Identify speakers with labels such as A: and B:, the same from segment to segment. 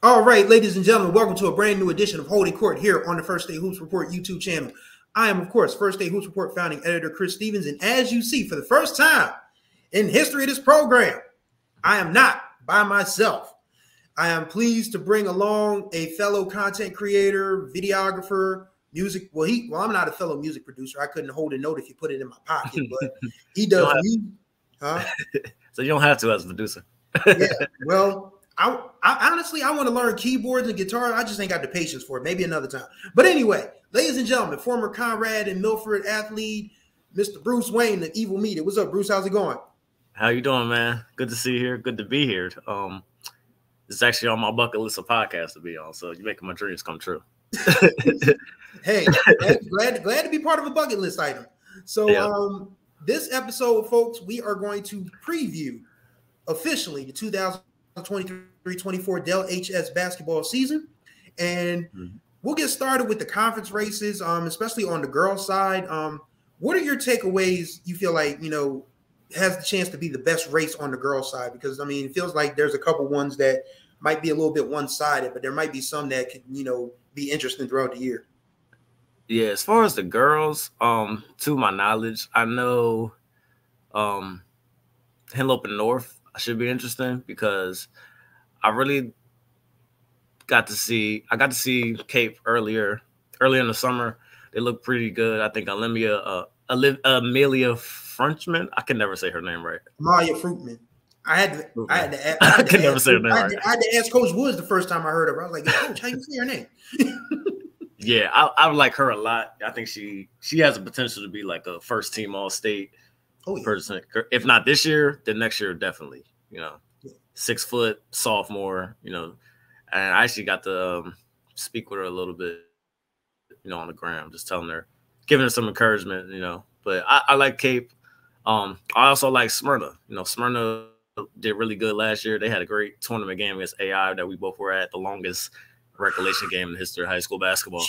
A: All right, ladies and gentlemen, welcome to a brand new edition of Holding Court here on the First State Hoops Report YouTube channel. I am, of course, First State Hoops Report founding editor Chris Stevens, and as you see, for the first time in history of this program, I am not by myself. I am pleased to bring along a fellow content creator, videographer, music. Well, I'm not a fellow music producer. I couldn't hold a note if you put it in my pocket, but he does music. Huh?
B: So you don't have to as a producer.
A: Yeah, well, I honestly, I want to learn keyboards and guitar. I just ain't got the patience for it. Maybe another time. But anyway, ladies and gentlemen, former Conrad and Milford athlete, Mr. Bruce Wain, the evil media. What's up, Bruce? How's it going?
B: How you doing, man? Good to see you here. Good to be here. It's actually on my bucket list of podcasts to be on, so you're making my dreams come true.
A: Hey, glad to be part of a bucket list item. So yeah. This episode, folks, we are going to preview officially the 2023-24 delhs basketball season, and we'll get started with the conference races, especially on the girls' side. What are your takeaways? You feel like has the chance to be the best race on the girls' side? Because I mean, it feels like there's a couple ones that might be a little bit one-sided, but there might be some that could be interesting throughout the year.
B: Yeah, as far as the girls, to my knowledge, I know Henlope and North should be interesting because I really got to see Cape earlier in the summer. They look pretty good. I think Amelia Frenchman. I can never say her name right.
A: Amalia Fruitman. I had to
B: I can never say her name right.
A: I had to ask Coach Woods the first time I heard of her. I was like, Coach, how you say her name?
B: Yeah, I like her a lot. I think she has the potential to be like a first team All-State person. If not this year, then next year definitely. 6 foot sophomore. And I actually got to speak with her a little bit. On the gram, just telling her, giving her some encouragement. But I like Cape. I also like Smyrna. Smyrna did really good last year. They had a great tournament game against AI that we both were at, the longest recollection game in the history of high school basketball.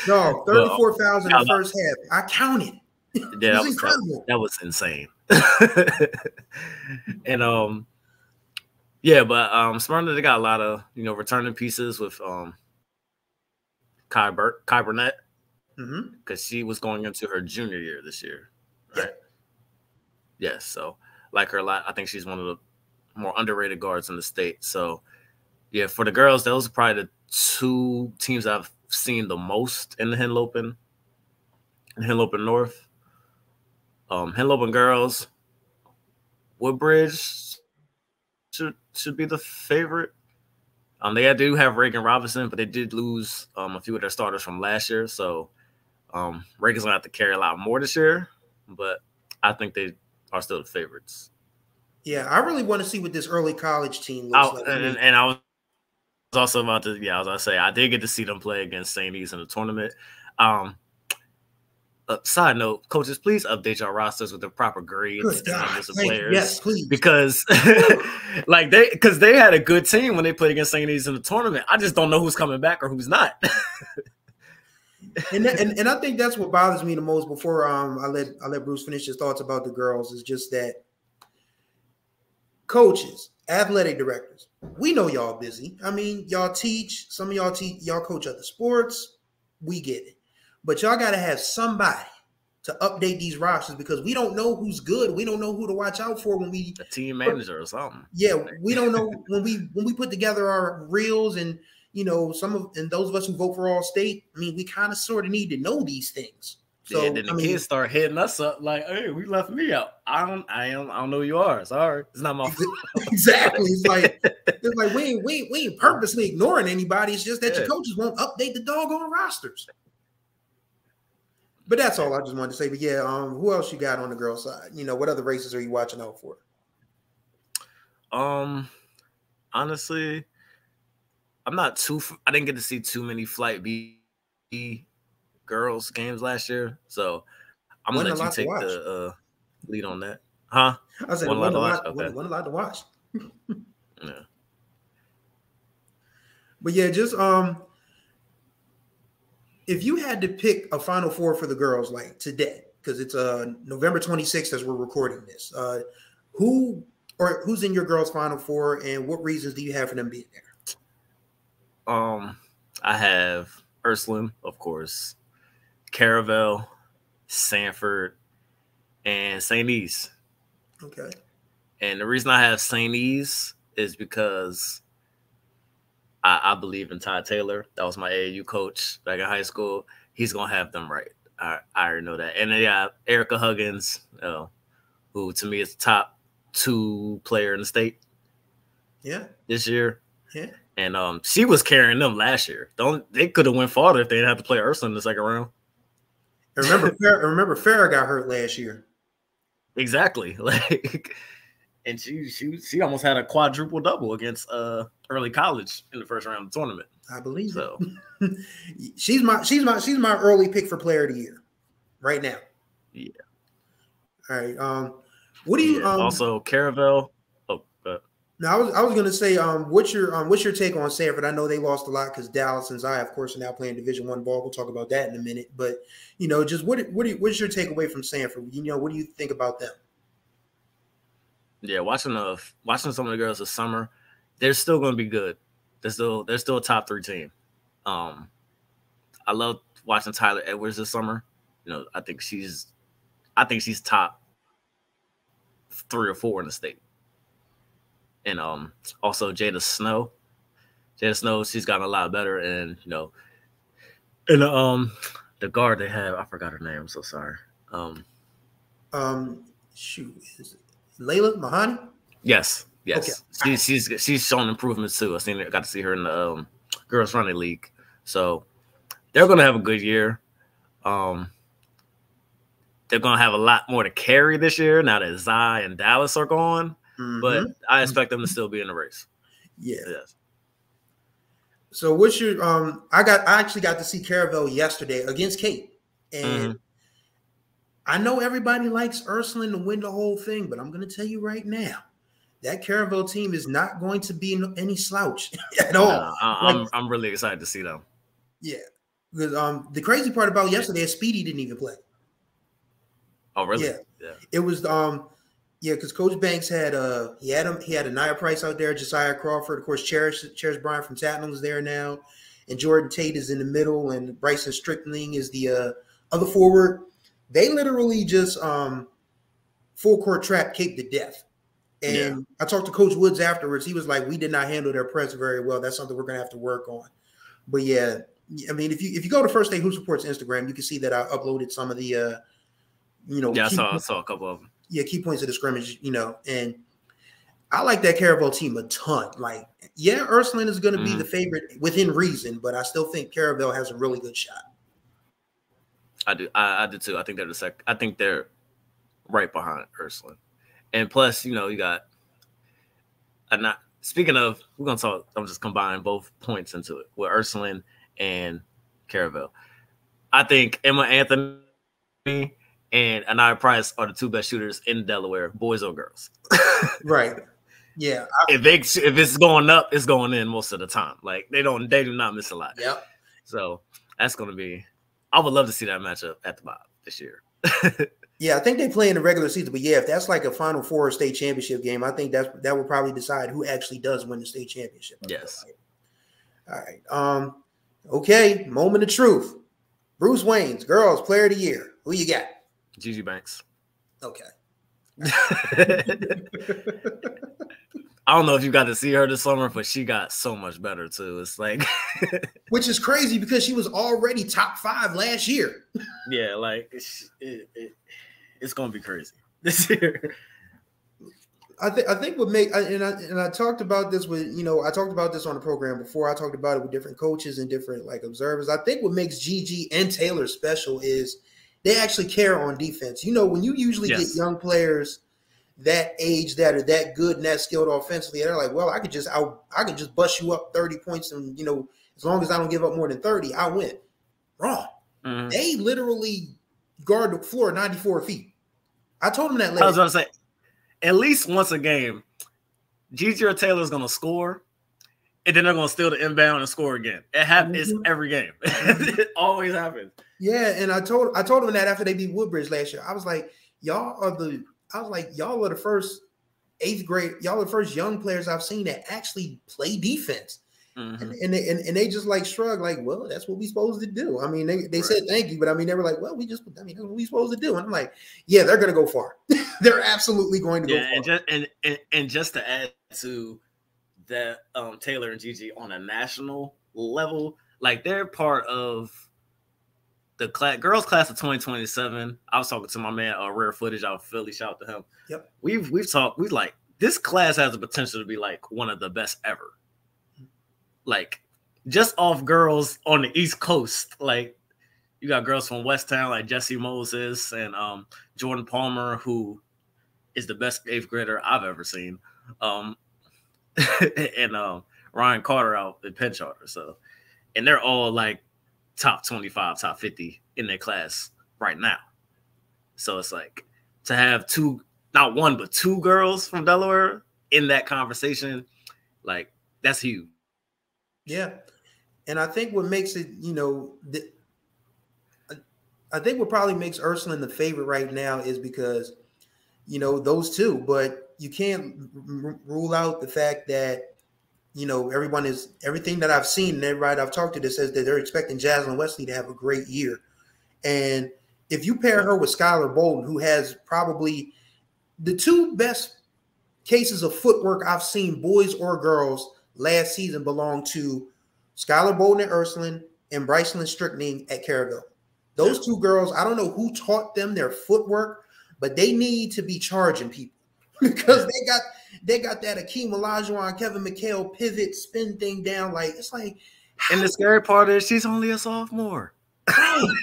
A: No, 34 fouls in the first half. I counted.
B: Yeah, that was incredible. That was insane. And yeah, but Smyrna, they got a lot of returning pieces with Kai Burnett, because she was going into her junior year this year, right? Yes, so like her a lot. I think she's one of the more underrated guards in the state. So yeah, for the girls, those are probably the two teams I've seen the most in the Henlope and North. Henlope and girls, Woodbridge should be the favorite. They do have Reagan Robinson, but they did lose a few of their starters from last year. So Reagan's gonna have to carry a lot more this year, but I think they are still the favorites.
A: Yeah, I really want to see what this early college team looks like.
B: And I was also about to, I was going to say, I did get to see them play against St. E's in the tournament. Side note, coaches, please update your rosters with the proper grades and numbers of players.
A: Yes, please.
B: Because they had a good team when they played against St. E's in the tournament. I just don't know who's coming back or who's not.
A: and I think that's what bothers me the most. Before I let Bruce finish his thoughts about the girls, is just that coaches, athletic directors, we know y'all busy. I mean, y'all teach. Some of y'all coach other sports. We get it. But y'all got to have somebody to update these rosters, because we don't know who's good. We don't know who to watch out for when we –
B: a team manager or something.
A: Yeah, we don't know when we put together our reels, and those of us who vote for All-State, I mean, we kind of sort of need to know these things. So
B: yeah, then the kids start hitting us up like, "Hey, we left me out. I don't know who you are. Sorry, it's not my fault."
A: Exactly. It's like we ain't purposely ignoring anybody. It's just that your coaches won't update the doggone rosters. But that's all I just wanted to say. But yeah, who else you got on the girls' side? What other races are you watching out for?
B: Honestly, I didn't get to see too many Flight B girls games last year, so I'm gonna let you take the lead on that. Huh?
A: I said one allowed to watch.
B: Yeah.
A: But yeah, just if you had to pick a Final Four for the girls, like today, because it's November 26th as we're recording this, who or who's in your girls' Final Four, and what reasons do you have for them being there?
B: I have Ursuline, of course, Caravel, Sanford, and St. E's.
A: Okay.
B: And the reason I have St. E's is because I believe in Todd Taylor. That was my AAU coach back in high school. He's going to have them right. I already know that. And then Erica Huggins, who to me is the top 2 player in the state.
A: Yeah.
B: This year.
A: Yeah.
B: And she was carrying them last year. They could have went farther if they didn't have to play Ursuline in the second round.
A: Remember Farrah got hurt last year.
B: Exactly. And she almost had a quadruple double against early college in the first round of the tournament.
A: I believe so. she's my early pick for player of the year right now.
B: Yeah.
A: All right. What do you
B: also Caravel?
A: Now I was gonna say, what's your take on Sanford? I know they lost a lot because Dallas and Zai, of course, are now playing Division I ball. We'll talk about that in a minute. But just what's your takeaway from Sanford? What do you think about them?
B: Yeah, watching some of the girls this summer, they're still going to be good. They're still a top 3 team. I love watching Tyler Edwards this summer. I think she's top 3 or 4 in the state. And also Jada Snow. She's gotten a lot better, and the guard they have, I forgot her name. I'm so sorry.
A: Shoot, is it Layla Mahani?
B: Yes.
A: Okay.
B: She's shown improvements too. I got to see her in the girls running league. So they're gonna have a good year. They're gonna have a lot more to carry this year now that Zai and Dallas are gone. Mm-hmm. But I expect them to still be in the race.
A: Yeah. Yes. So what's your I actually got to see Caravel yesterday against Kate. And I know everybody likes Ursuline to win the whole thing, but I'm going to tell you right now, that Caravel team is not going to be any slouch at all.
B: I'm really excited to see them.
A: Yeah, because the crazy part about yesterday is Speedy didn't even play.
B: Oh, really?
A: Yeah. It was because Coach Banks had he had Anaya Price out there, Josiah Crawford, of course, Cherish Bryant from Tatnall is there now, and Jordan Tate is in the middle, and Bryson Strickling is the other forward. They literally just full court trap Cape to death. And I talked to Coach Woods afterwards. He was like, we did not handle their press very well. That's something we're going to have to work on. But yeah, I mean, if you go to First State Hoops Report's Instagram, you can see that I uploaded some of the,
B: I saw a couple of them.
A: Yeah, key points of the scrimmage, and I like that Caravel team a ton. Like, Ursuline is going to be the favorite within reason, but I still think Caravel has a really good shot.
B: I do too. I think they're the second. I think they're right behind Ursuline, and plus, you got. Speaking of, we're gonna talk. I'm just combining both points into it with Ursuline and Caravel. I think Emma Anthony and Anaya Price are the 2 best shooters in Delaware, boys or girls.
A: Right. Yeah.
B: If it's going up, it's going in most of the time. Like they do not miss a lot.
A: Yep.
B: So that's gonna be. I would love to see that matchup at the bottom this year.
A: Yeah, I think they play in the regular season, but if that's like a Final Four state championship game, I think that will probably decide who actually does win the state championship.
B: Yes.
A: All right. Okay. Moment of truth. Bruce Wain's Girls Player of the Year. Who you got?
B: Gigi Banks.
A: Okay.
B: I don't know if you got to see her this summer, but she got so much better too. It's like,
A: which is crazy because she was already top 5 last year.
B: Yeah, like it's gonna be crazy this year.
A: I think what make and I talked about this with I talked about this on the program before. I talked about it with different coaches and different observers. I think what makes Gigi and Taylor special is they actually care on defense. When you usually get young players that age that are that good and that skilled offensively, they're like, well, I could just bust you up 30 points and as long as I don't give up more than 30, I win. Wrong. Mm-hmm. They literally guard the floor 94 feet. I told them that later.
B: I was going to say, at least once a game, Gigi or Taylor's going to score, and then they're going to steal the inbound and score again. It happens every game. It always happens.
A: Yeah, and I told them that after they beat Woodbridge last year. I was like, y'all are the first 8th grade. Y'all are the first young players I've seen that actually play defense. And they just like shrug, like, well, that's what we supposed to do. I mean, they said thank you, but I mean, they were like, well, that's what we supposed to do. And I'm like, yeah, they're gonna go far. They're absolutely going to go far.
B: And just to add to that, Taylor and Gigi on a national level, like they're part of the girls class of 2027. I was talking to my man, Rare Footage out of Philly. Shout out to him.
A: Yep.
B: We've talked. We like this class has the potential to be like one of the best ever. Like just off girls on the East Coast, like you got girls from West Town like Jessie Moses and Jordan Palmer, who is the best 8th grader I've ever seen, and Ryan Carter out at Penn Charter. So, and they're all like top 25, top 50 in their class right now. So it's like to have not one but two girls from Delaware in that conversation, like that's huge.
A: Yeah. And I think what makes it, I think what probably makes Ursuline the favorite right now is because, those two, but you can't rule out the fact that, everything that I've seen and everybody I've talked to that says that they're expecting Jaslyn Wesley to have a great year. And if you pair her with Skylar Bolden, who has probably the two best cases of footwork I've seen, boys or girls, last season belonged to Skylar Bolden at Ursuline and Brycelyn Strickling at Caryville. Those two girls, I don't know who taught them their footwork, but they need to be charging people because they got that Akeem Olajuwon, Kevin McHale pivot spin thing down. Like it's like,
B: and the scary part is she's only a sophomore.
A: Right.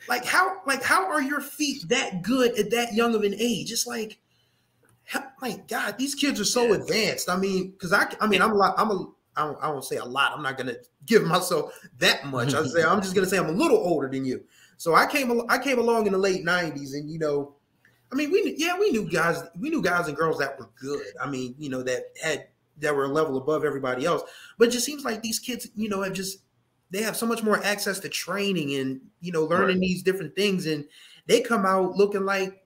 A: Like how are your feet that good at that young of an age? It's like, my God, these kids are so advanced. I mean, because I won't say a lot. I'm not gonna give myself that much. I'm just gonna say I'm a little older than you. So I came along in the late 90s, and we knew guys and girls that were good. I mean, that were a level above everybody else. But it just seems like these kids, they have so much more access to training and learning these different things, and they come out looking like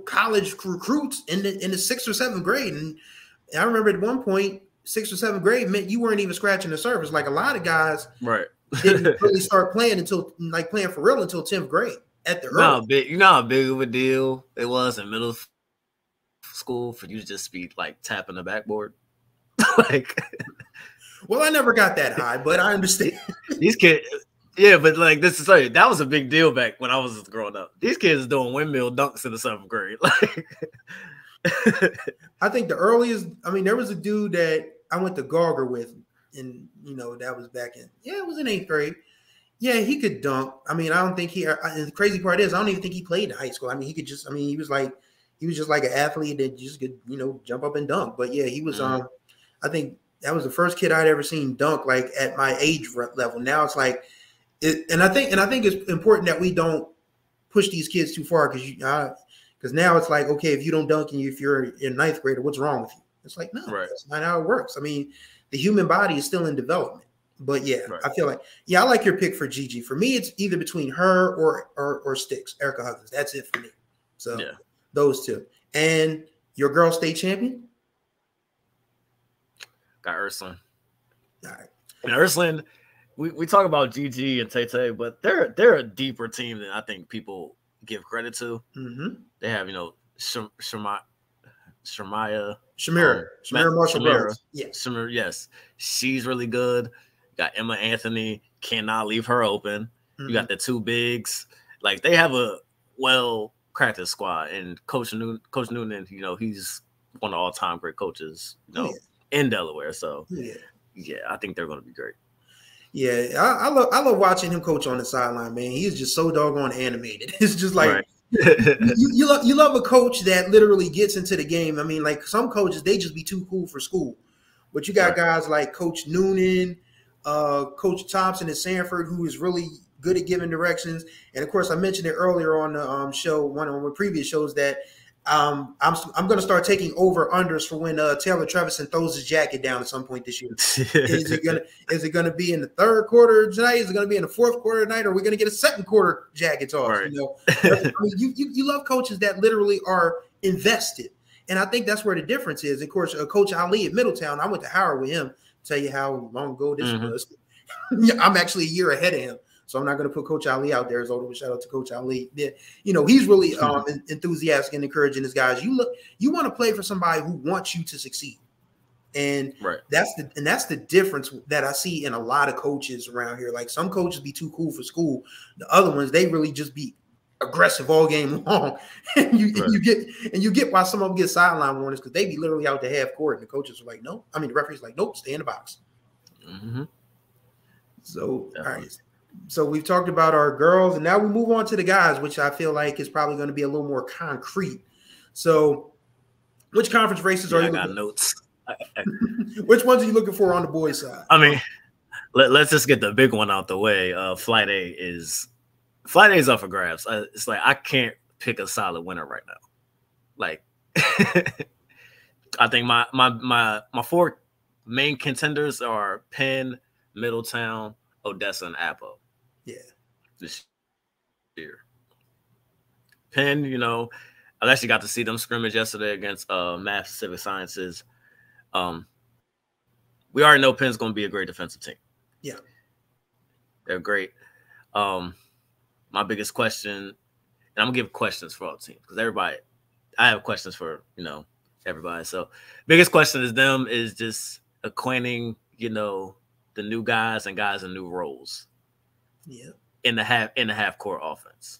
A: college recruits in the 6th or 7th grade. And I remember at one point, 6th or 7th grade meant you weren't even scratching the surface. Like a lot of guys didn't really start playing playing for real until 10th grade at the early.
B: You know how big of a deal it was in middle school for you to just be like tapping the backboard?
A: Well, I never got that high, but I understand.
B: These kids. Yeah, but like this is like that was a big deal back when I was growing up. These kids doing windmill dunks in the 7th grade.
A: I think the earliest, there was a dude that I went to Gauger with, and that was back in it was in 8th grade. Yeah, he could dunk. I don't think the crazy part is I don't even think he played in high school. He could just he was just like an athlete that just could, jump up and dunk. But yeah, he was I think that was the first kid I'd ever seen dunk like at my age level. Now it's like and I think it's important that we don't push these kids too far because now it's like, okay, if you don't dunk and if you're in 9th grade, what's wrong with you? It's like, no, that's not how it works. The human body is still in development. But yeah, I feel like, I like your pick for Gigi. For me, it's either between her or Sticks, Erica Huggins. That's it for me. So those two. And your girl state champion?
B: Got Ursuline.
A: All right.
B: And Ursuline, we talk about Gigi and Tay, but they're a deeper team than I think people give credit to. Mm-hmm. They have, Shamira Marshall Brothers. Yes. Shamira, yes. She's really good. Got Emma Anthony, cannot leave her open. Mm-hmm. You got the two bigs. Like they have a well-crafted squad. And Coach Noonan, he's one of all-time great coaches, in Delaware. So I think they're going to be great.
A: Yeah, I love watching him coach on the sideline, man. He's just so doggone animated. It's just like you love a coach that literally gets into the game. Like some coaches, they just be too cool for school. But you got guys like Coach Noonan, Coach Thompson at Sanford, who is really good at giving directions. And of course, I mentioned it earlier on the show, one of the previous shows, that I'm going to start taking over unders for when Taylor Trevison throws his jacket down at some point this year. Is it gonna be in the third quarter tonight? Is it going to be in the fourth quarter tonight? Or are we going to get a second quarter jacket toss?
B: Right.
A: You know, I mean, you love coaches that literally are invested, and I think that's where the difference is. Of course, Coach Ali at Middletown, I went to Howard with him. Tell you how long ago this was. I'm actually a year ahead of him. So I'm not going to put Coach Ali out there as old. Shout out to Coach Ali. Yeah, you know, he's really enthusiastic and encouraging his guys. You want to play for somebody who wants you to succeed. And that's the difference that I see in a lot of coaches around here. Like some coaches be too cool for school. The other ones, they really just be aggressive all game long. And you get why some of them get sideline warnings because they be literally out to half court and the coaches are like, no. I mean, the referee's like, nope, stay in the box. So, all right. So we've talked about our girls, and now we move on to the guys, which I feel like is probably going to be a little more concrete. So, which conference races are you? I got notes. Which ones are you looking for on the boys' side?
B: I mean, let's just get the big one out the way. Flight A is up for grabs. It's like I can't pick a solid winner right now. Like, I think my four main contenders are Penn, Middletown, Odessa, and Apo.
A: Yeah.
B: This year. Penn, you know, I actually got to see them scrimmage yesterday against Math Civic Sciences. We already know Penn's going to be a great defensive team.
A: Yeah.
B: They're great. My biggest question, and I'm going to give questions for all the teams because I have questions for, you know, everybody. So biggest question is just acquainting, you know, the new guys and guys in new roles.
A: Yeah.
B: In the half court offense.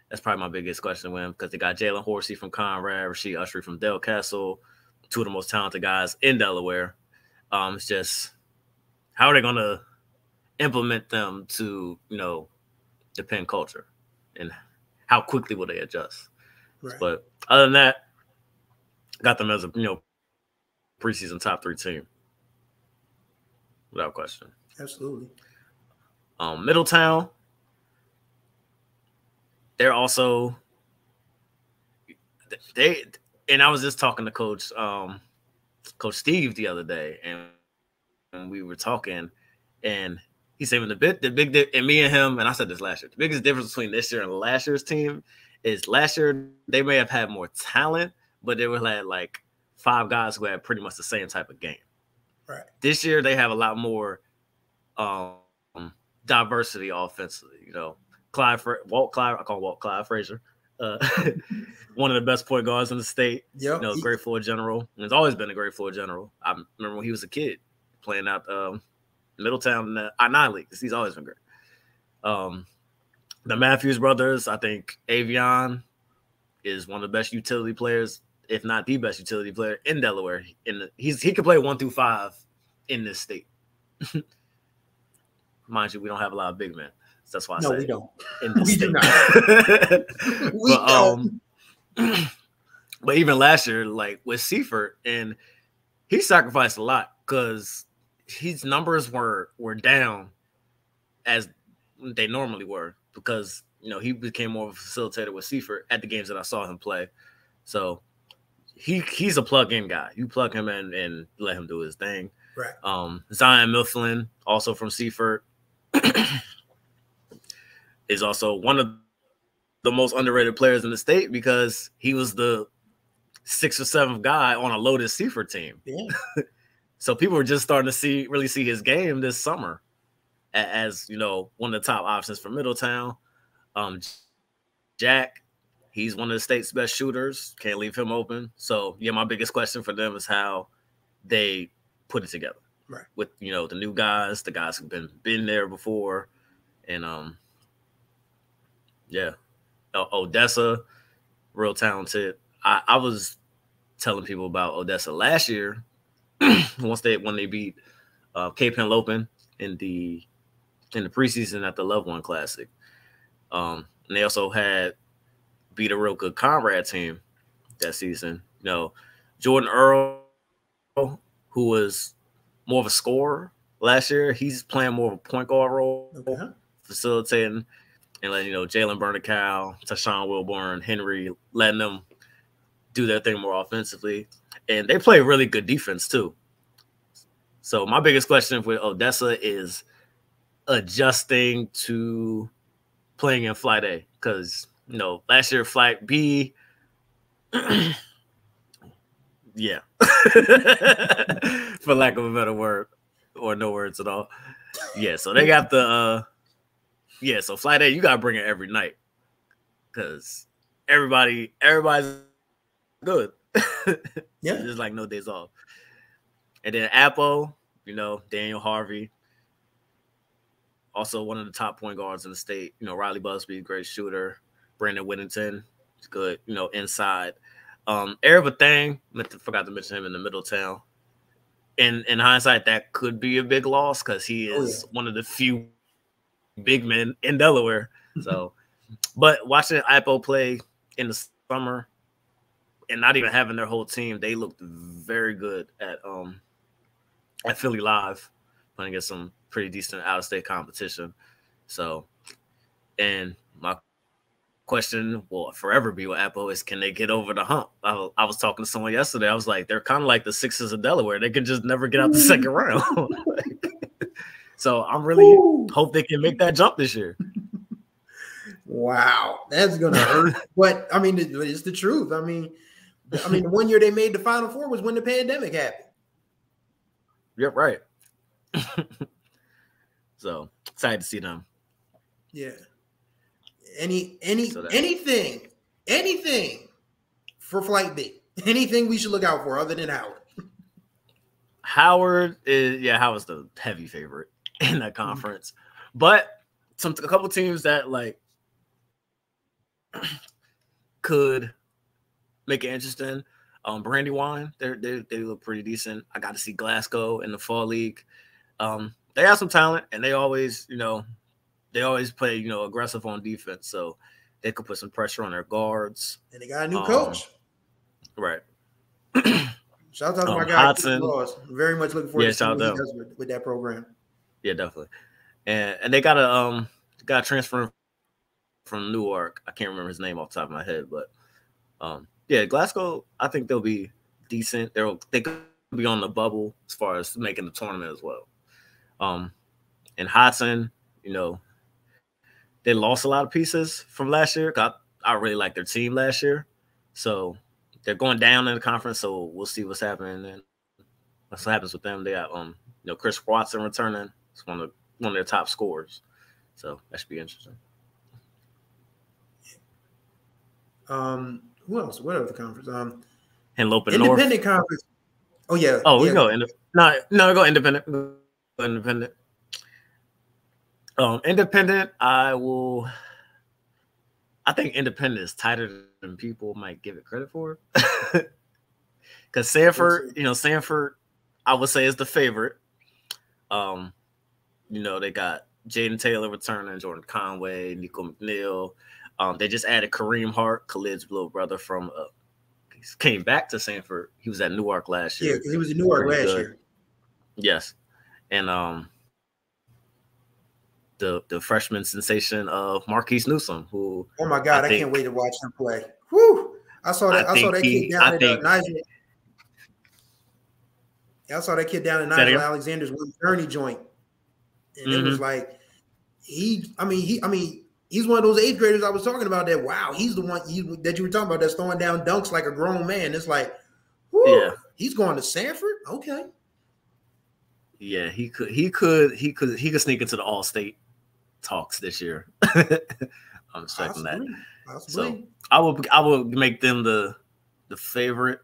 B: That's probably my biggest question with him because they got Jalen Horsey from Conrad, Rasheed Ushery from Del Castle, two of the most talented guys in Delaware. It's just how are they going to implement them to, you know, the Penn culture and how quickly will they adjust? Right. But other than that, got them as a, you know, preseason top 3 team. Without question.
A: Absolutely.
B: Middletown, they're also and I was just talking to Coach Steve the other day, and we were talking, and he said the big and me and him, and I said this last year, the biggest difference between this year and last year's team is last year they may have had more talent, but they were like 5 guys who had pretty much the same type of game.
A: Right.
B: This year they have a lot more diversity offensively. You know, I call him Walt Clyde Frazier, one of the best point guards in the state.
A: Yep.
B: You know, great floor general. And he's always been a great floor general. I remember when he was a kid playing out Middletown in the I-9 League. He's always been great. The Matthews brothers, I think Avion is one of the best utility players, if not the best utility player in Delaware. He can play 1 through 5 in this state. Mind you, we don't have a lot of big men. So that's why I say
A: we don't.
B: We do not. But even last year, like with Seifert, and he sacrificed a lot because his numbers were down as they normally were because, you know, he became more of a facilitator with Seifert at the games that I saw him play. So he's a plug-in guy. You plug him in and let him do his thing.
A: Right.
B: Zion Milford, also from Seifert, is also one of the most underrated players in the state because he was the 6th or 7th guy on a loaded Seifert team.
A: Yeah.
B: So people were just starting to really see his game this summer as, you know, one of the top options for Middletown. Jack, he's one of the state's best shooters. Can't leave him open. So, yeah, my biggest question for them is how they put it together.
A: Right.
B: With, you know, the new guys, the guys who've been there before. And, yeah. Odessa, real talented. I was telling people about Odessa last year when they beat Cape Henlopen in the preseason at the Love One Classic. And they also had beat a real good Conrad team that season. You know, Jordan Earl, who was more of a scorer last year, he's playing more of a point guard role, facilitating, and letting, you know, Jalen Bernicow, Tashawn Wilborn, Henry, letting them do their thing more offensively. And they play really good defense too. So my biggest question with Odessa is adjusting to playing in Flight A, because last year Flight B, yeah, for lack of a better word, or no words at all. Yeah, so they got the so Flight A, you gotta bring it every night because everybody's good.
A: Yeah,
B: there's like no days off. And then Apple, Daniel Harvey, also one of the top point guards in the state. Riley Busby, great shooter. Brandon Whittington, is good. Inside. Eric Thang, forgot to mention him in the Middletown. In hindsight, that could be a big loss because he is one of the few big men in Delaware. So, but watching Apple play in the summer and not even having their whole team, they looked very good at Philly Live, playing against some pretty decent out-of-state competition. So, and my question will forever be with Apple is, can they get over the hump? I was talking to someone yesterday. I was like, they're kind of like the Sixers of Delaware. They can just never get out the second round. So I'm really hope they can make that jump this year.
A: Wow, that's gonna hurt. But I mean, it's the truth. I mean, the one year they made the Final Four was when the pandemic happened.
B: Yep, right. So excited to see them.
A: Yeah. Anything for Flight B? Anything we should look out for other than Howard?
B: Howard's the heavy favorite in that conference. But a couple teams that like could make it interesting. Brandywine, they look pretty decent. I got to see Glasgow in the fall league. They have some talent, and they always play, aggressive on defense, so they could put some pressure on their guards.
A: And they got a new coach.
B: Right.
A: Shout out to my guy,
B: Hudson.
A: Very much looking forward to seeing what he does with that program.
B: Yeah, definitely. And they got a transfer from Newark. I can't remember his name off the top of my head, but Glasgow, I think they'll be decent. They could be on the bubble as far as making the tournament as well. And Hudson, they lost a lot of pieces from last year. I really liked their team last year. So they're going down in the conference, so we'll see what's happening. And that's what happens with them. They got Chris Watson returning. It's one of their top scorers. So that should be interesting.
A: Who else? What other conference?
B: Henlopen
A: Independent
B: North.
A: Conference. Oh yeah.
B: Oh, we go go independent. Independent. Independent, I think independent is tighter than people might give it credit for. Because Sanford, I would say is the favorite. They got Jaden Taylor returning, Jordan Conway, Nico McNeil. They just added Kareem Hart, Khalid's little brother from came back to Sanford. He was at Newark last year.
A: Yeah, because he was in Newark last year.
B: Yes. And the freshman sensation of Marquise Newsom, who
A: oh my God, I can't wait to watch him play. Whew. I saw that kid down at Nigel. I saw that kid down at Nigel Alexander's Journey joint. And it was like he's one of those eighth graders I was talking about that. Wow, he's the one that you were talking about that's throwing down dunks like a grown man. It's like, he's going to Sanford? Okay.
B: Yeah, he could sneak into the All-State talks this year. I'm expecting that. So I will make them the favorite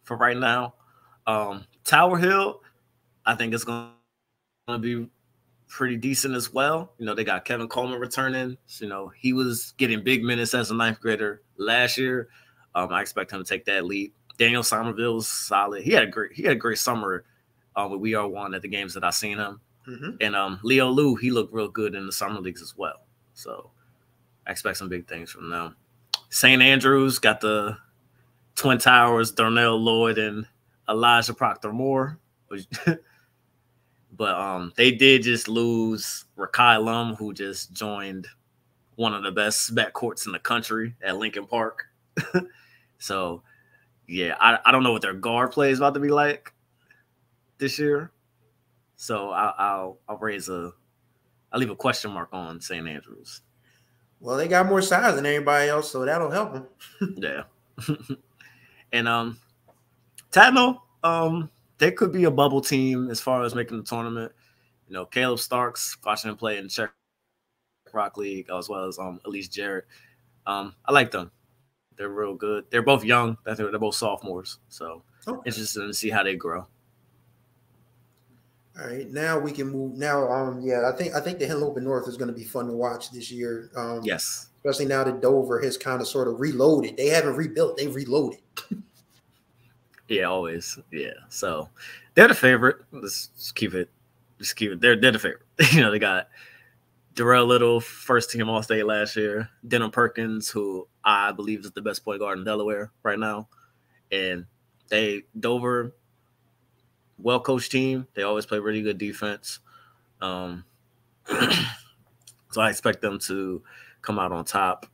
B: for right now. Tower Hill, I think it's going to be pretty decent as well. They got Kevin Coleman returning. So, he was getting big minutes as a ninth grader last year. I expect him to take that leap. Daniel Somerville was solid. He had a great summer with We Are One at the games that I seen him. And Leo Liu, he looked real good in the summer leagues as well. So I expect some big things from them. St. Andrews got the Twin Towers, Darnell Lloyd and Elijah Proctor Moore. But they did just lose Rakai Lum, who just joined one of the best backcourts in the country at Lincoln Park. So, yeah, I don't know what their guard play is about to be like this year. So I'll leave a question mark on St. Andrews.
A: Well, they got more size than anybody else, so that'll help them.
B: Yeah. And Tatno, they could be a bubble team as far as making the tournament. You know, Caleb Starks, watching him play in Czech Rock League, as well as Elise Jarrett. I like them. They're real good. They're both young. They're both sophomores. So interested to see how they grow.
A: All right, now we can move. Now, I think the Henlopen North is going to be fun to watch this year.
B: Yes,
A: especially now that Dover has kind of sort of reloaded. They haven't rebuilt; they've reloaded.
B: Yeah, always. Yeah, so they're the favorite. Let's keep it. Just keep it. They're the favorite. You know, they got Darrell Little, first team All-State last year. Denham Perkins, who I believe is the best point guard in Delaware right now, and Dover. Well-coached team. They always play really good defense. So I expect them to come out on top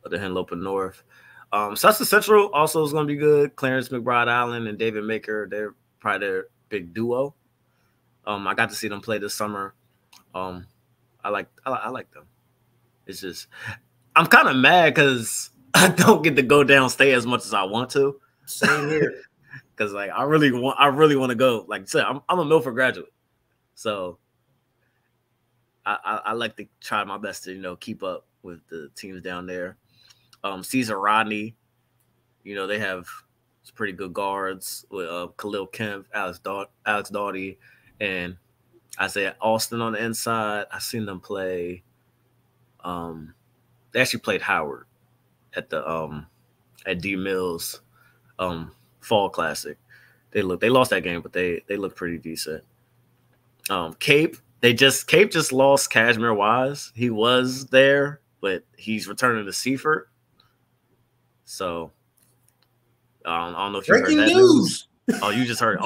B: of the Henlopen North. Sussex Central also is going to be good. Clarence McBride Allen and David Maker, they're probably their big duo. I got to see them play this summer. I like them. It's just I'm kind of mad because I don't get to go downstate as much as I want to.
A: Same here.
B: Because like I really want to go. Like I said, I'm a Milford graduate, so I like to try my best to keep up with the teams down there. Caesar Rodney, they have some pretty good guards with Khalil Kemp, Alex Doughty, and Isaiah Austin on the inside. I seen them play. They actually played Howard at the at D Mills Fall Classic. They lost that game, but they look pretty decent. Cape just lost Cashmere Wise. He was there, but he's returning to Seaford. So I don't know if you heard that news. Oh, you just heard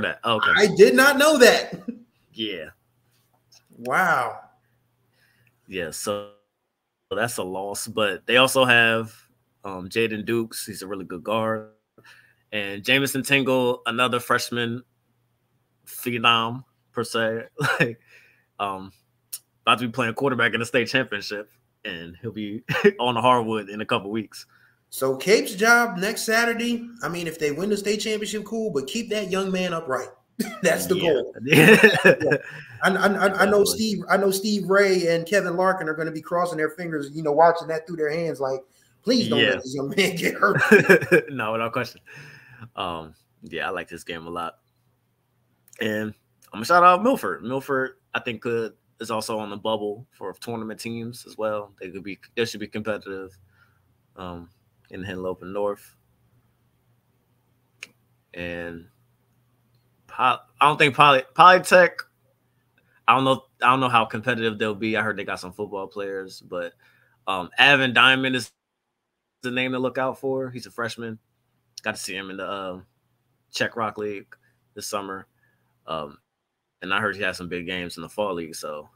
B: that. Oh, okay.
A: I did not know that.
B: Yeah.
A: Wow.
B: Yeah, so that's a loss. But they also have Jaden Dukes. He's a really good guard. And Jamison Tingle, another freshman phenom, per se. About to be playing quarterback in the state championship, and he'll be on the hardwood in a couple weeks.
A: So Cape's job next Saturday, I mean, if they win the state championship, cool, but keep that young man upright. That's the goal. Yeah. I know Steve Ray and Kevin Larkin are going to be crossing their fingers, watching that through their hands like, please don't let this young man get hurt.
B: No, without question. I like this game a lot. And I'm going to shout out Milford. Milford, I think, is also on the bubble for tournament teams as well. They should be competitive in Henlopen North. And I don't think Polytech. I don't know how competitive they'll be. I heard they got some football players, but Avon Diamond is the name to look out for. He's a freshman. Got to see him in the Czech Rock League this summer. And I heard he had some big games in the fall league, so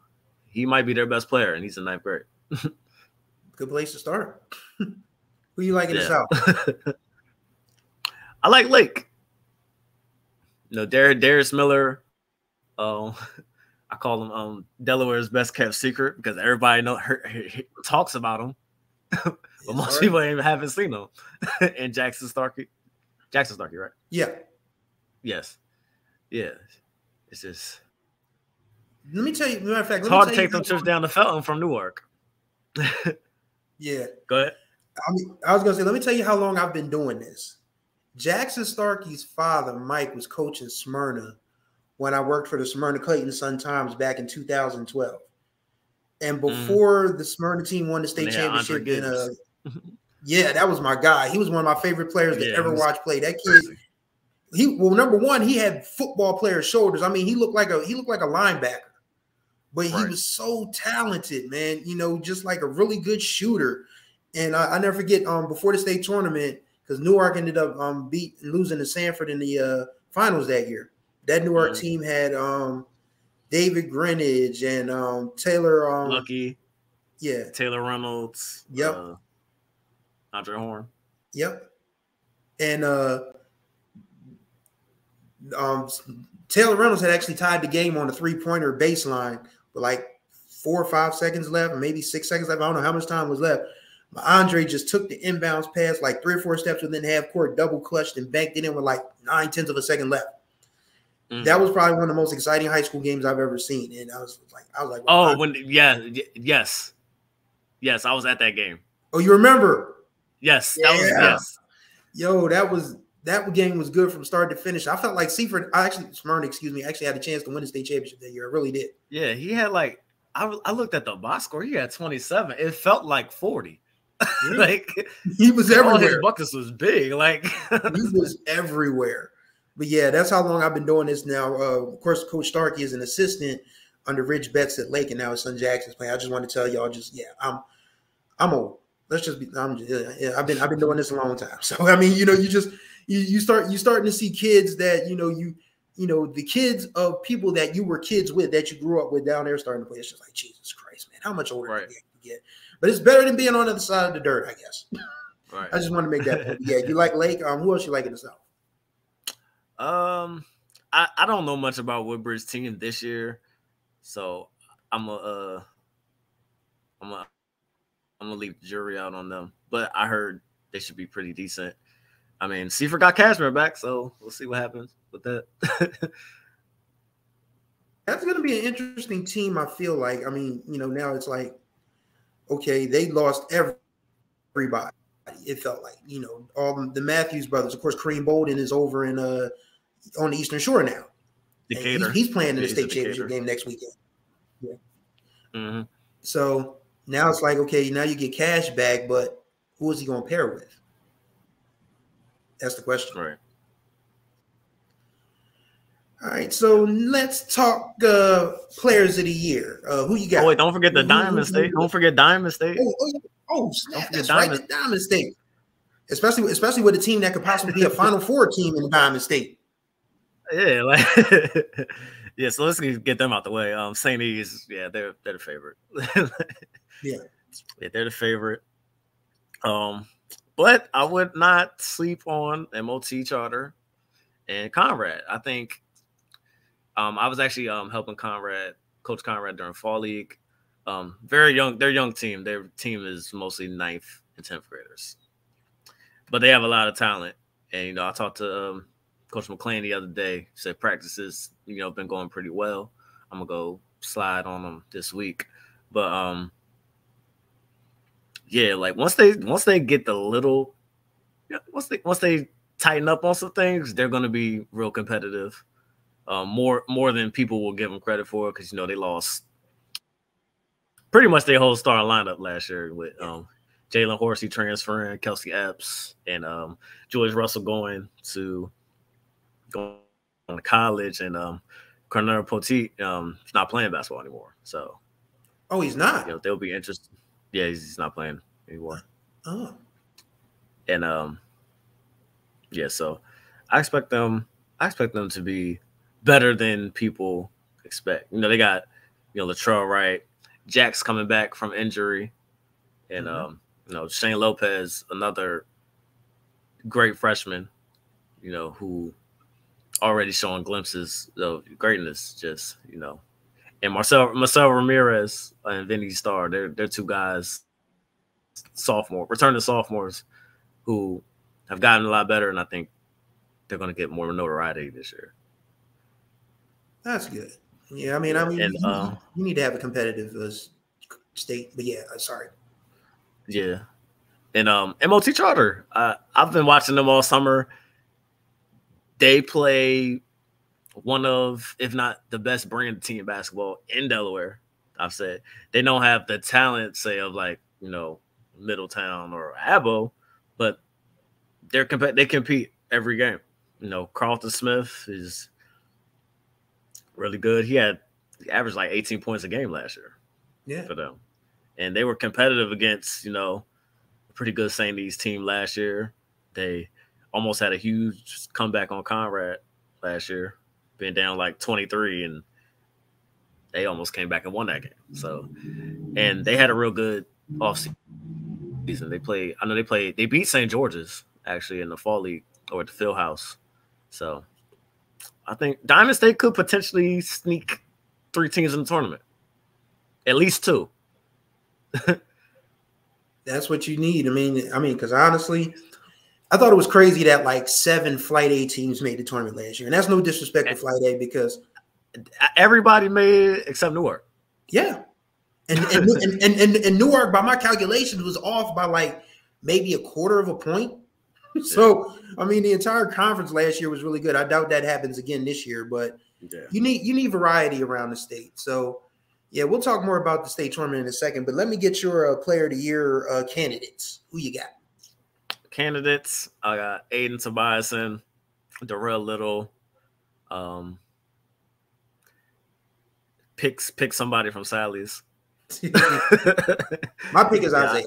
B: he might be their best player, and he's in 9th grade.
A: Good place to start. Who you like in the South?
B: I like Lake. Darius Miller. I call him Delaware's best kept secret because everybody talks about him, but most people haven't seen him. And Jackson Starkey, right?
A: Yeah.
B: Yes. Yeah. It's just.
A: Let me tell you. Matter of fact,
B: it's hard to take them trips down to Felton from Newark.
A: Yeah.
B: Go ahead.
A: I was gonna say, let me tell you how long I've been doing this. Jackson Starkey's father, Mike, was coaching Smyrna when I worked for the Smyrna Clayton Sun-Times back in 2012. And before the Smyrna team won the state championship, that was my guy. He was one of my favorite players to ever watch play. That kid, number one, he had football player shoulders. I mean, he looked like a linebacker, but he was so talented, man. Just like a really good shooter. And I never forget before the state tournament, because Newark ended up losing to Sanford in the finals that year. That Newark team had David Greenidge and Taylor
B: Lucky.
A: Yeah.
B: Taylor Reynolds.
A: Yep.
B: Andre Horn.
A: Yep. And Taylor Reynolds had actually tied the game on a 3-pointer baseline with like 4 or 5 seconds left, or maybe 6 seconds left. I don't know how much time was left. But Andre just took the inbounds pass like 3 or 4 steps within half court, double clutched and banked it in with like 9/10 of a second left. Mm-hmm. That was probably one of the most exciting high school games I've ever seen. And I was like,
B: well, yes, I was at that game.
A: Oh, you remember?
B: Yes, that was yes.
A: Yo, that game was good from start to finish. I felt like Smyrna actually had a chance to win the state championship that year. I really did.
B: Yeah, he had like I looked at the box score. He had 27. It felt like 40. Like
A: he was everywhere.
B: All his buckets was big. Like
A: he was everywhere. But yeah, that's how long I've been doing this now. Of course, Coach Starkey is an assistant under Rich Betts at Lake, and now his son Jackson's playing. I just want to tell y'all, I'm old. I've been doing this a long time. So I mean, you starting to see kids that the kids of people that you were kids with, that you grew up with down there starting to play. It's just like, Jesus Christ, man, how much older can you get? But it's better than being on the other side of the dirt, I guess. Right. I just want to make that point. Yeah, you like Lake. Who else you like in the South?
B: I don't know much about Woodbridge's team this year, so I'm gonna leave the jury out on them. But I heard they should be pretty decent. I mean, Seaford got Cashmere back, so we'll see what happens with that.
A: That's going to be an interesting team, I feel like. I mean, now it's like, okay, they lost everybody. It felt like, all the Matthews brothers. Of course, Kareem Bolden is over in on the Eastern Shore now.
B: Decatur.
A: He's playing in the state championship game next weekend. Yeah.
B: Mm-hmm.
A: So now it's like, okay, now you get Cash back, but who is he going to pair with? That's the question.
B: Right.
A: All right, so let's talk players of the year. Who you got?
B: Oh, wait, don't forget the Diamond State. Don't forget Diamond State.
A: Snap. That's right, the Diamond State. Especially with a team that could possibly be a Final Four team in the Diamond State.
B: Yeah, yeah. So let's get them out the way. St. E's, yeah, they're the favorite.
A: Yeah,
B: they're the favorite. But I would not sleep on MOT Charter and Conrad. I think I was actually helping Coach Conrad during Fall League. Very young. They're a young team. Their team is mostly 9th and 10th graders. But they have a lot of talent. And, I talked to Coach McClain the other day. He said practices, been going pretty well. I'm going to go slide on them this week. But, yeah, like once they get the little, once they tighten up on some things, they're going to be real competitive. More than people will give them credit for, because they lost pretty much their whole starting lineup last year with Jalen Horsey transferring, Kelsey Epps, and George Russell going to college, and Conrad Poteet is not playing basketball anymore. So,
A: he's not.
B: They'll be interested. Yeah, he's not playing anymore.
A: Oh,
B: and yeah. So I expect them to be better than people expect. They got Latrell Wright, Jack's coming back from injury, and Shane Lopez, another great freshman, who already showing glimpses of greatness. Just and Marcel Ramirez and Vinny Starr, they're two guys, returning sophomores, who have gotten a lot better, and I think they're going to get more notoriety this year.
A: That's good. Yeah, I mean, you need to have a competitive state, but yeah, sorry.
B: Yeah, and MOT Charter, I've been watching them all summer. They play one of, if not the best brand team basketball in Delaware. I've said they don't have the talent, say, of like Middletown or Abo, but they compete every game. Carlton Smith is really good. He averaged like 18 points a game last year for them. And they were competitive against, a pretty good St. E's team last year. They almost had a huge comeback on Conrad last year, being down like 23, and they almost came back and won that game. So, and they had a real good offseason. They beat St. George's actually in the Fall League or at the Field House. So I think Diamond State could potentially sneak 3 teams in the tournament, at least 2.
A: That's what you need. I mean, because honestly, I thought it was crazy that like 7 Flight A teams made the tournament last year, and that's no disrespect to Flight A because
B: everybody made it except Newark.
A: Yeah, and Newark, by my calculations, was off by like maybe a quarter of a point. So I mean, the entire conference last year was really good. I doubt that happens again this year, but you need variety around the state. So yeah, we'll talk more about the state tournament in a second. But let me get your Player of the Year candidates. Who you got?
B: Candidates, I got Aiden Tobiason, Darrell Little. Pick somebody from Sally's.
A: My pick is Isaiah.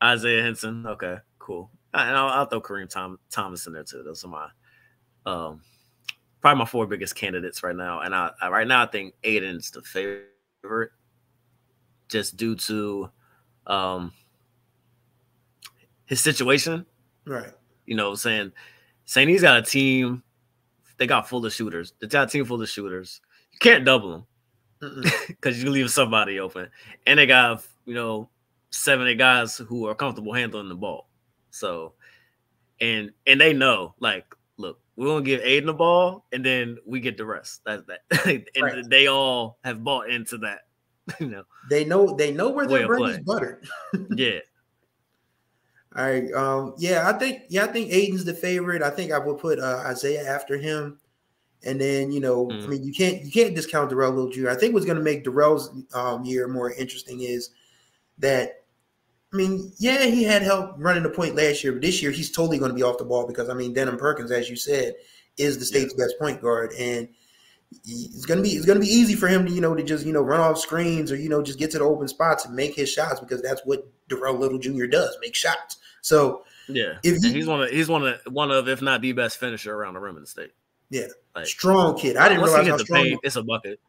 B: Isaiah Henson. Okay, cool. And I'll throw Kareem Thomas in there too. Those are my probably my 4 biggest candidates right now. And I right now I think Aiden's the favorite, just due to his situation.
A: Right.
B: You know, saying he's got a team. They got full of shooters. They got a team full of shooters. You can't double them because you leave somebody open. And they got, 7, 8 guys who are comfortable handling the ball. So, and they know, like, look, we're gonna give Aiden the ball, and then we get the rest. That's that. And right. They all have bought into that.
A: They know where their bread is buttered.
B: Yeah.
A: All right. I think Aiden's the favorite. I think I would put Isaiah after him. And then, I mean, you can't discount Darrell Little Jr. I think what's going to make Darrell's year more interesting is that, I mean, yeah, he had help running the point last year, but this year he's totally going to be off the ball because, I mean, Denham Perkins, as you said, is the state's best point guard, and it's going to be easy for him to to just run off screens or just get to the open spots and make his shots because that's what Darrell Little Jr. does, make shots. So
B: yeah, he's one of if not the best finisher around the rim in the state.
A: Yeah, like, strong kid. I didn't realize how strong.
B: It's a bucket.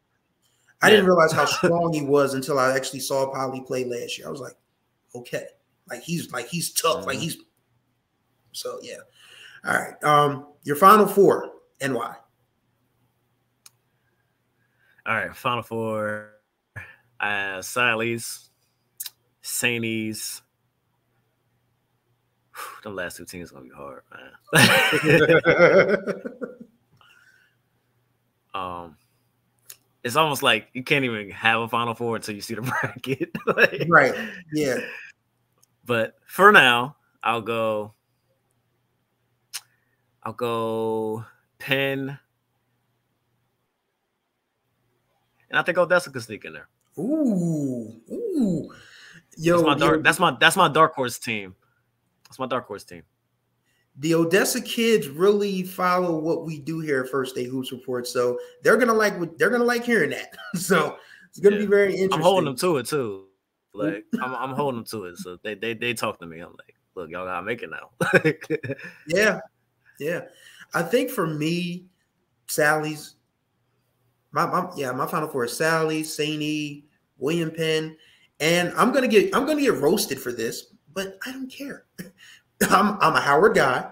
A: I didn't realize how strong he was until I actually saw Polly play last year. I was like, okay, he's tough, So yeah. All right. Your Final Four and why?
B: All right, Final Four. Sally's, Sainties. The last 2 teams are gonna be hard, man. It's almost like you can't even have a Final Four until you see the bracket.
A: Right. Yeah.
B: But for now, I'll go Penn. And I think Odessa could sneak in there.
A: Ooh. Yo,
B: that's my dark horse team. That's my dark horse team.
A: The Odessa kids really follow what we do here at First State Hoops Report, so they're gonna like hearing that. So it's gonna be very interesting.
B: I'm holding them to it too. Like I'm holding them to it. So they talk to me. I'm like, look, y'all gotta make it now.
A: Yeah. I think for me, Sally's. My Final Four is Sally, St. E, William Penn, and I'm gonna get roasted for this, but I don't care. I'm a Howard guy,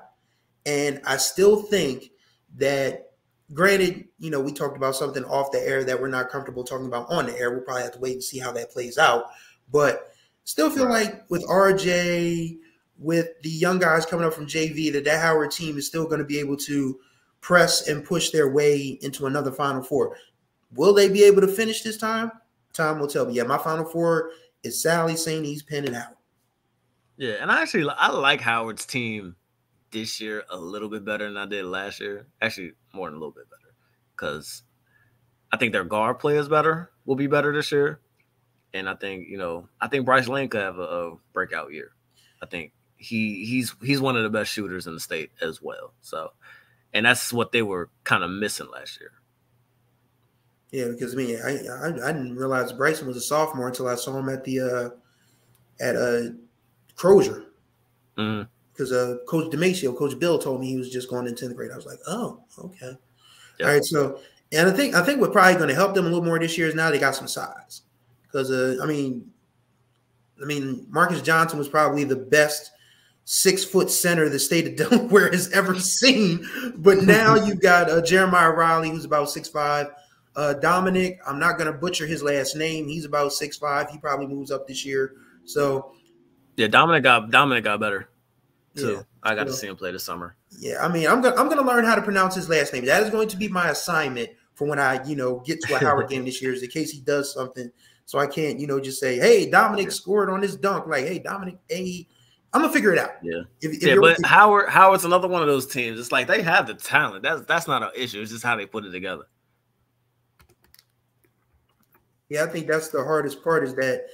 A: and I still think that, granted, we talked about something off the air that we're not comfortable talking about on the air. We'll probably have to wait and see how that plays out. But still feel like with RJ, with the young guys coming up from JV, that Howard team is still going to be able to press and push their way into another Final Four. Will they be able to finish this time? Time will tell. But yeah, my Final Four is Sally, St. E's, Penn, and Howard.
B: Yeah, and I like Howard's team this year a little bit better than I did last year. Actually, more than a little bit better, because I think their guard play will be better this year, and I think Bryce Lane could have a breakout year. I think he's one of the best shooters in the state as well. So, and that's what they were kind of missing last year.
A: Yeah, because I didn't realize Bryson was a sophomore until I saw him at the Crozier, because Coach Coach Bill told me he was just going in 10th grade. I was like, oh, okay. Yep. All right. So, and I think what's probably going to help them a little more this year is now they got some size, because I mean, Marcus Johnson was probably the best 6-foot center the state of Delaware has ever seen. But now you've got Jeremiah Riley, who's about 6'5". Dominic, I'm not going to butcher his last name. He's about 6'5". He probably moves up this year. So
B: yeah, Dominic got better too. Yeah, I got to see him play this summer.
A: Yeah, I mean, I'm gonna learn how to pronounce his last name. That is going to be my assignment for when I, get to a Howard game this year, is in case he does something. So I can't, just say, hey, Dominic scored on this dunk. Like, hey, Dominic, hey, I'm gonna figure it out.
B: Yeah. But Howard's another one of those teams. It's like they have the talent. That's not an issue. It's just how they put it together.
A: Yeah, I think that's the hardest part, is that,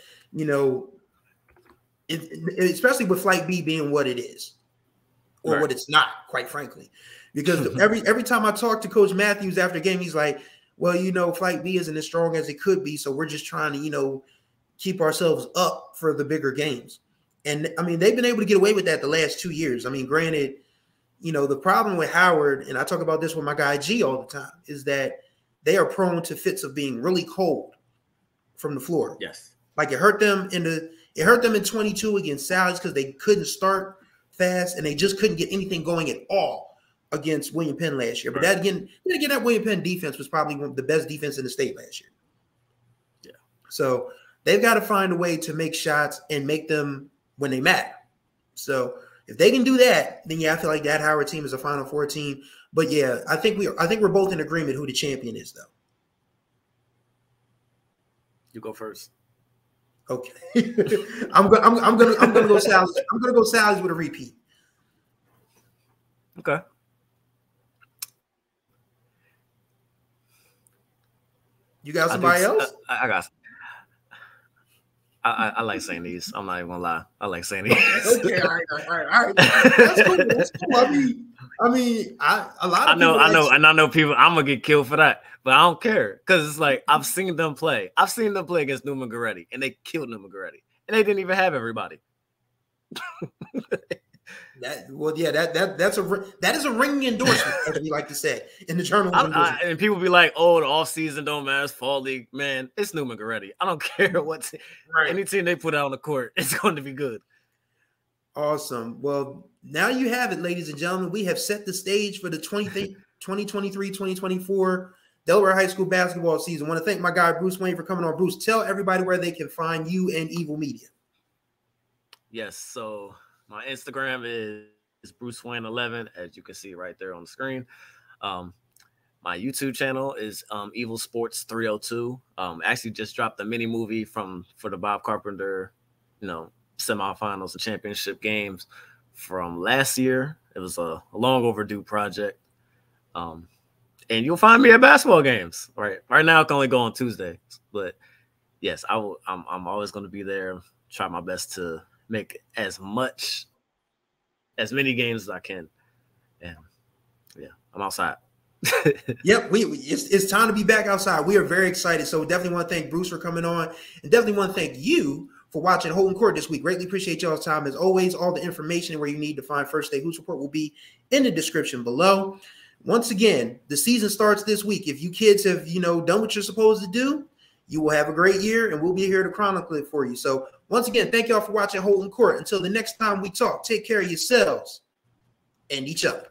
A: especially with Flight B being what it is, or what it's not, quite frankly. Because every time I talk to Coach Matthews after a game, he's like, well, Flight B isn't as strong as it could be, so we're just trying to, keep ourselves up for the bigger games. And, I mean, they've been able to get away with that the last 2 years. I mean, granted, the problem with Howard, and I talk about this with my guy G all the time, is that they are prone to fits of being really cold from the floor.
B: Yes.
A: Like it hurt them in 22 against Sally's because they couldn't start fast and they just couldn't get anything going at all against William Penn last year. But that William Penn defense was probably one of the best defense in the state last year.
B: Yeah.
A: So they've got to find a way to make shots and make them when they matter. So if they can do that, then I feel like that Howard team is a Final Four team. But yeah, I think we're both in agreement who the champion is, though.
B: You go first.
A: Okay. I'm gonna go Sally's. I'm gonna go Sally's with a repeat.
B: Okay.
A: You got somebody else?
B: I got. I like saying these. I'm not even gonna lie. I like saying these.
A: Okay, all right. That's cool. That's cool. I mean, I
B: know people. I'm gonna get killed for that, but I don't care because it's like I've seen them play. I've seen them play against Newman Goretti, and they killed Newman Goretti, and they didn't even have everybody.
A: That is a ringing endorsement, as we like to say in the journal.
B: And people be like, "Oh, the off season don't matter. It's fall league, man. It's Newman Goretti. I don't care what any team they put out on the court. It's going to be good."
A: Awesome. Well, now you have it, ladies and gentlemen. We have set the stage for the 2023-2024 Delaware High School basketball season. I want to thank my guy Bruce Wain for coming on. Bruce, tell everybody where they can find you and Evil Media.
B: Yes. So my Instagram is Bruce Wain 11, as you can see right there on the screen. My YouTube channel is Evil Sports 302. Actually just dropped a mini movie for the Bob Carpenter, semifinals and championship games from last year. It was a long overdue project. And you'll find me at basketball games. Right now, I can only go on Tuesdays, but yes, I'm always going to be there. Try my best to make as many games as I can. And yeah, I'm outside.
A: Yep, it's time to be back outside. We are very excited. So definitely want to thank Bruce for coming on, and definitely want to thank you for watching Holden Court this week. Greatly appreciate y'all's time. As always, all the information where you need to find First State Hoops Report will be in the description below. Once again, the season starts this week. If you kids have, done what you're supposed to do, you will have a great year, and we'll be here to chronicle it for you. So once again, thank y'all for watching Holden Court. Until the next time we talk, take care of yourselves and each other.